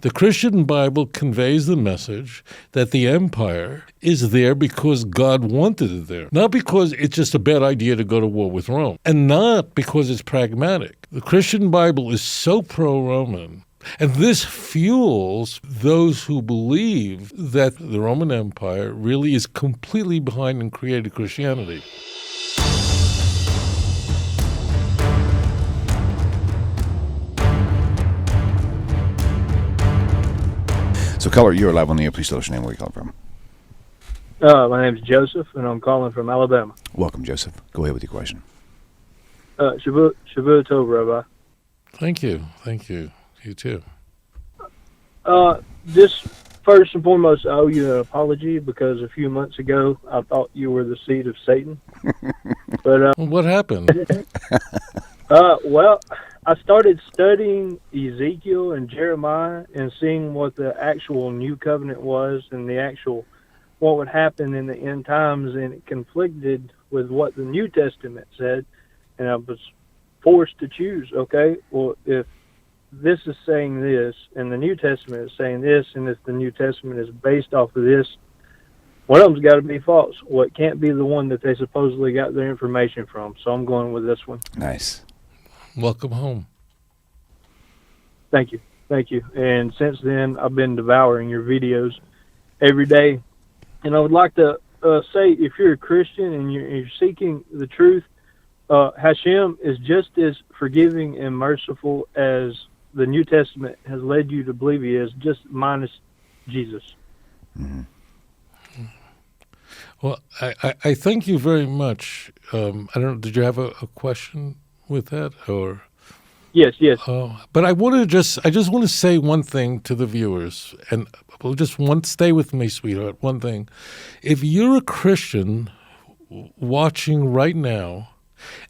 The Christian Bible conveys the message that the empire is there because God wanted it there, not because it's just a bad idea to go to war with Rome, and not because it's pragmatic. The Christian Bible is so pro-Roman, and this fuels those who believe that the Roman Empire really is completely behind and created Christianity. So, caller, you're live on the air. Please tell us your name, where you calling from. My name's Joseph, and I'm calling from Alabama. Welcome, Joseph. Go ahead with your question. Shavua Tov, Rabbi. Thank you. Thank you. You too. Just first and foremost, I owe you an apology because a few months ago I thought you were the seed of Satan. But What happened? well, I started studying Ezekiel and Jeremiah and seeing what the actual new covenant was and the actual what would happen in the end times, and it conflicted with what the New Testament said, and I was forced to choose. Okay, well, if this is saying this and the New Testament is saying this, and if the New Testament is based off of this, one of them's got to be false. Well, it can't be the one that they supposedly got their information from, so I'm going with this one. Nice. Welcome home. Thank you. And since then, I've been devouring your videos every day. And I would like to say, if you're a Christian and you're seeking the truth, Hashem is just as forgiving and merciful as the New Testament has led you to believe he is, just minus Jesus. Mm-hmm. Well, I thank you very much. I don't know, did you have a question with that, or? Yes. But I just want to say one thing to the viewers, and stay with me, sweetheart. One thing, if you're a Christian watching right now,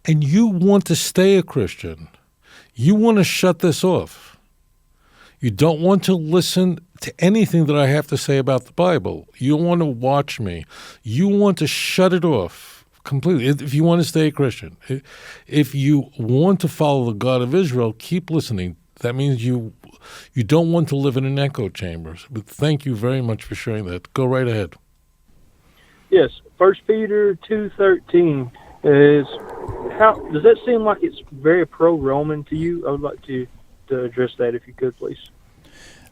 and you want to stay a Christian, you want to shut this off. You don't want to listen to anything that I have to say about the Bible. You don't want to watch me. You want to shut it off completely. If you want to stay a Christian, if you want to follow the God of Israel, keep listening. That means you don't want to live in an echo chamber. But thank you very much for sharing that. Go right ahead. Yes, 1 Peter 2:13 is how does that seem like it's very pro-Roman to you? I would like to address that if you could, please.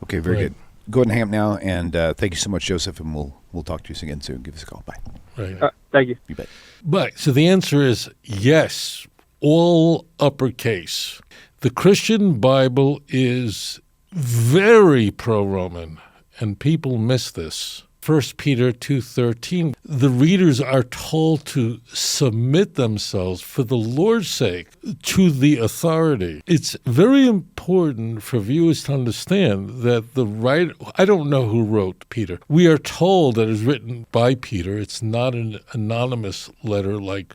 Okay, very good. Go ahead and hang up now, and thank you so much, Joseph, and we'll talk to you again soon. Give us a call. Bye. Right. Thank you. You bet. But so the answer is yes, all uppercase. The Christian Bible is very pro-Roman, and people miss this. 1 Peter 2:13, the readers are told to submit themselves for the Lord's sake to the authority. It's very important for viewers to understand that the writer, I don't know who wrote Peter. We are told that it's written by Peter. It's not an anonymous letter like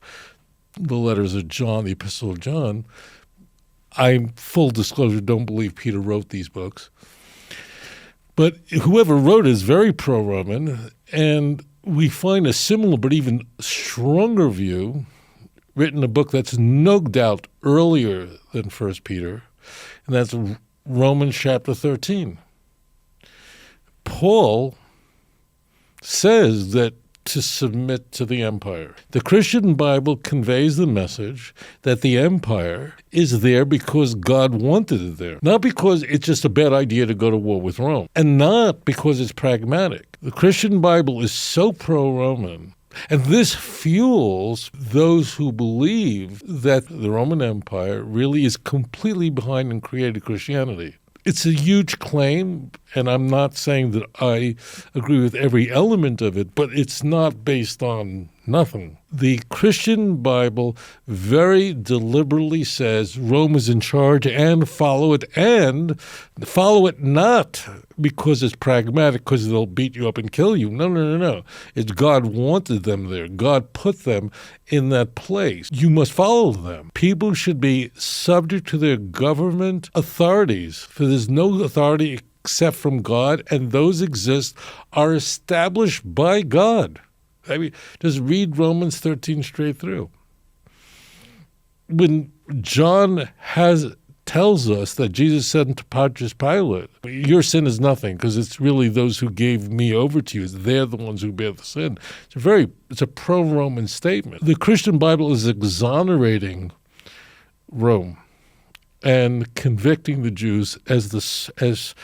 the letters of John, the Epistle of John. I, full disclosure, don't believe Peter wrote these books. But whoever wrote it is very pro-Roman, and we find a similar but even stronger view written in a book that's no doubt earlier than 1 Peter, and that's Romans chapter 13. Paul says that to submit to the empire. The Christian Bible conveys the message that the empire is there because God wanted it there, not because it's just a bad idea to go to war with Rome, and not because it's pragmatic. The Christian Bible is so pro-Roman, and this fuels those who believe that the Roman Empire really is completely behind and created Christianity. It's a huge claim, and I'm not saying that I agree with every element of it, but it's not based on nothing. The Christian Bible very deliberately says Rome is in charge and follow it not because it's pragmatic, because they'll beat you up and kill you. No. It's God wanted them there. God put them in that place. You must follow them. People should be subject to their government authorities, for there's no authority except from God, and those are established by God. I mean, just read Romans 13 straight through. When John has tells us that Jesus said to Pontius Pilate, your sin is nothing, because it's really those who gave me over to you. They're the ones who bear the sin. It's a pro-Roman statement. The Christian Bible is exonerating Rome and convicting the Jews as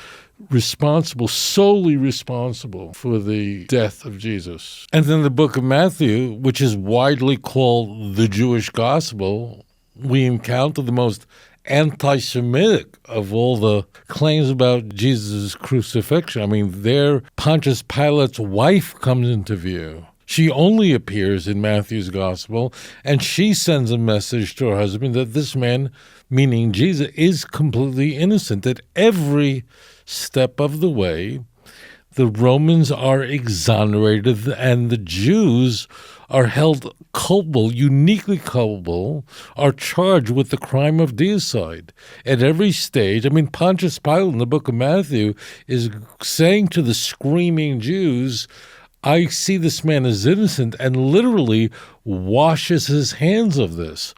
responsible, solely responsible for the death of Jesus. And then the book of Matthew, which is widely called the Jewish gospel, we encounter the most anti-Semitic of all the claims about Jesus' crucifixion. I mean, there Pontius Pilate's wife comes into view. She only appears in Matthew's gospel, and she sends a message to her husband that this man, meaning Jesus, is completely innocent, that every step of the way the Romans are exonerated and the Jews are held culpable, uniquely culpable, are charged with the crime of deicide. At every stage, I mean, Pontius Pilate in the book of Matthew is saying to the screaming Jews, I see this man as innocent, and literally washes his hands of this.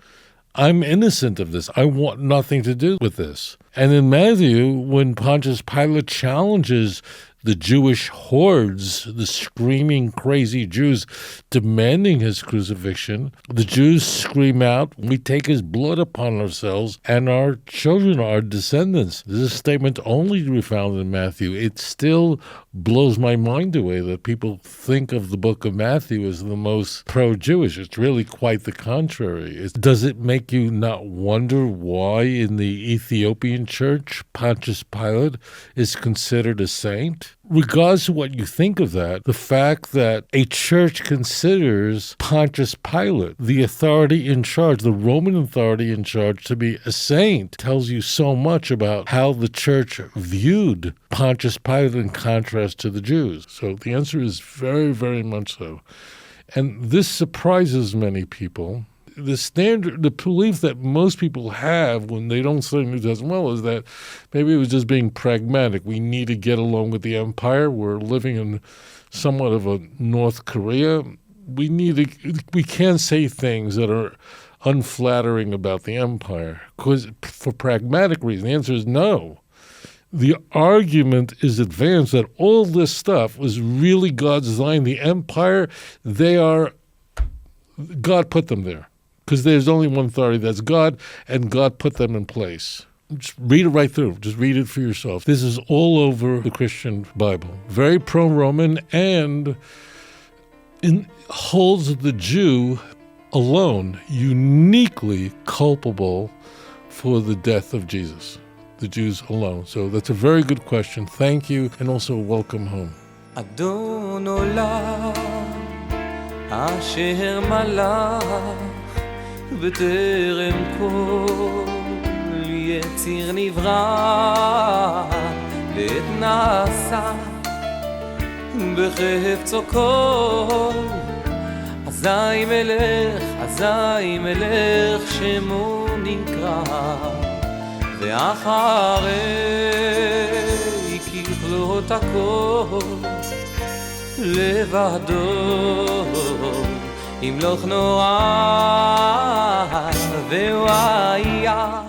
I'm innocent of this. I want nothing to do with this. And in Matthew, when Pontius Pilate challenges the Jewish hordes, the screaming, crazy Jews demanding his crucifixion, the Jews scream out, we take his blood upon ourselves and our children, our descendants. This is a statement only to be found in Matthew. It still blows my mind away that people think of the book of Matthew as the most pro-Jewish. It's really quite the contrary. Does it make you not wonder why in the Ethiopian church Pontius Pilate is considered a saint? Regardless of what you think of that, the fact that a church considers Pontius Pilate, the authority in charge, the Roman authority in charge, to be a saint tells you so much about how the church viewed Pontius Pilate in contrast to the Jews. So the answer is very, very much so. And this surprises many people. The belief that most people have when they don't study New Testament well is that maybe it was just being pragmatic. We need to get along with the empire. We're living in somewhat of a North Korea. We can't say things that are unflattering about the empire because for pragmatic reasons. The answer is no. The argument is advanced that all this stuff was really God's design. The empire, God put them there. Because there's only one authority, that's God, and God put them in place. Just read it right through. Just read it for yourself. This is all over the Christian Bible. Very pro-Roman and holds the Jew alone uniquely culpable for the death of Jesus. The Jews alone. So that's a very good question. Thank you, and also welcome home. Adon olam asher malach בטרם כל יציר נברא לעת נעשה בחפצו כל אזי מלך שמו נקרא ואחרי ככלות הכל לבדו ימלוך נורא והוא היה